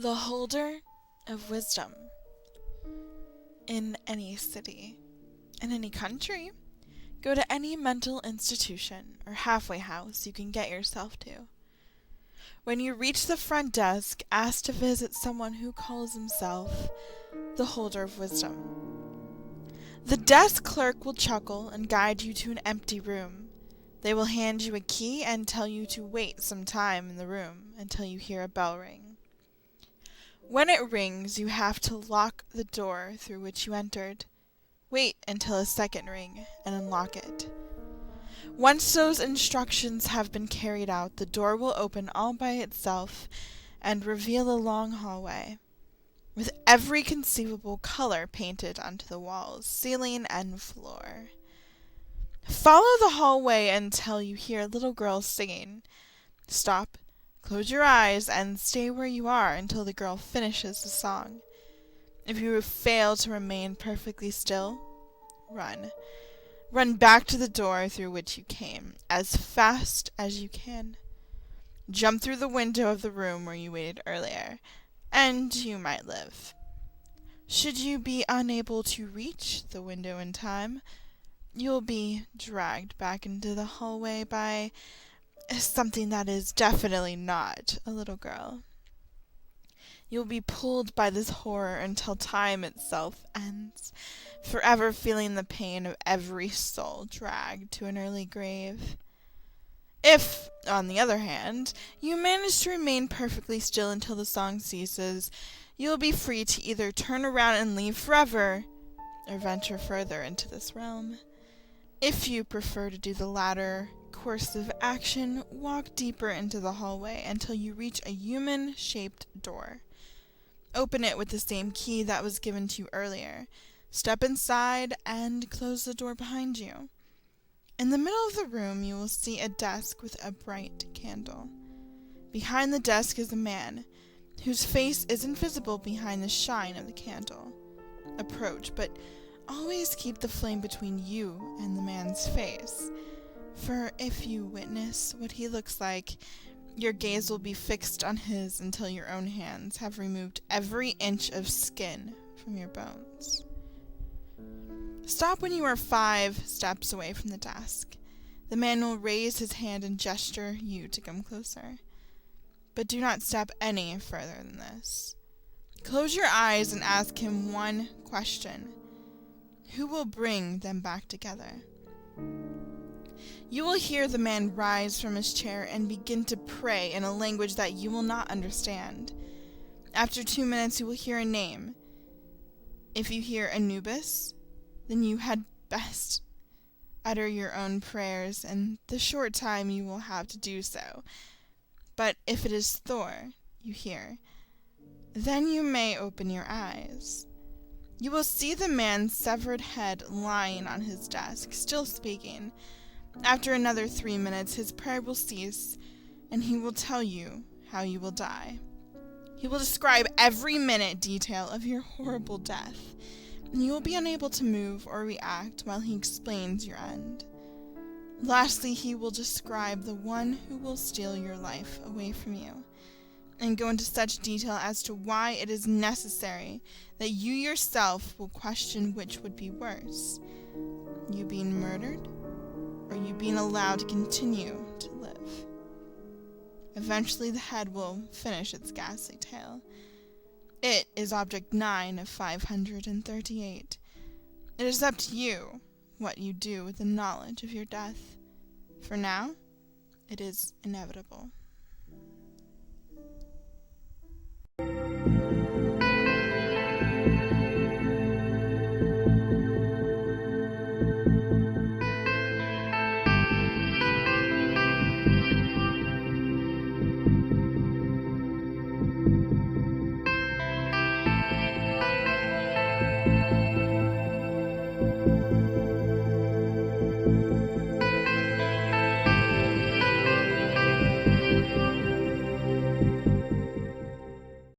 The holder of wisdom. In any city, in any country, go to any mental institution or halfway house you can get yourself to. When you reach the front desk, ask to visit someone who calls himself the holder of wisdom. The desk clerk will chuckle and guide you to an empty room. They will hand you a key and tell you to wait some time in the room until you hear a bell ring. When it rings, you have to lock the door through which you entered. Wait until a second ring and unlock it. Once those instructions have been carried out, the door will open all by itself and reveal a long hallway, with every conceivable color painted onto the walls, ceiling, and floor. Follow the hallway until you hear a little girl singing. Stop, close your eyes, and stay where you are until the girl finishes the song. If you fail to remain perfectly still, run. Run back to the door through which you came, as fast as you can. Jump through the window of the room where you waited earlier, and you might live. Should you be unable to reach the window in time, you'll be dragged back into the hallway by something that is definitely not a little girl. You'll be pulled by this horror until time itself ends, forever feeling the pain of every soul dragged to an early grave. If, on the other hand, you manage to remain perfectly still until the song ceases, you'll be free to either turn around and leave forever, or venture further into this realm. If you prefer to do the latter course of action, walk deeper into the hallway until you reach a human-shaped door. Open it with the same key that was given to you earlier. Step inside and close the door behind you. In the middle of the room, you will see a desk with a bright candle. Behind the desk is a man, whose face isn't visible behind the shine of the candle. Approach, but always keep the flame between you and the man's face, for if you witness what he looks like, your gaze will be fixed on his until your own hands have removed every inch of skin from your bones. Stop when you are 5 steps away from the desk. The man will raise his hand and gesture you to come closer. But do not step any further than this. Close your eyes and ask him one question. Who will bring them back together? You will hear the man rise from his chair and begin to pray in a language that you will not understand. After 2 minutes, you will hear a name. If you hear Anubis, then you had best utter your own prayers in the short time you will have to do so. But if it is Thor you hear, then you may open your eyes. You will see the man's severed head lying on his desk, still speaking. After another 3 minutes, his prayer will cease, and he will tell you how you will die. He will describe every minute detail of your horrible death, and you will be unable to move or react while he explains your end. Lastly, he will describe the one who will steal your life away from you, and go into such detail as to why it is necessary that you yourself will question which would be worse, you being murdered, or you being allowed to continue to live. Eventually the head will finish its ghastly tale. It is object 9 of 538. It is up to you what you do with the knowledge of your death. For now, it is inevitable.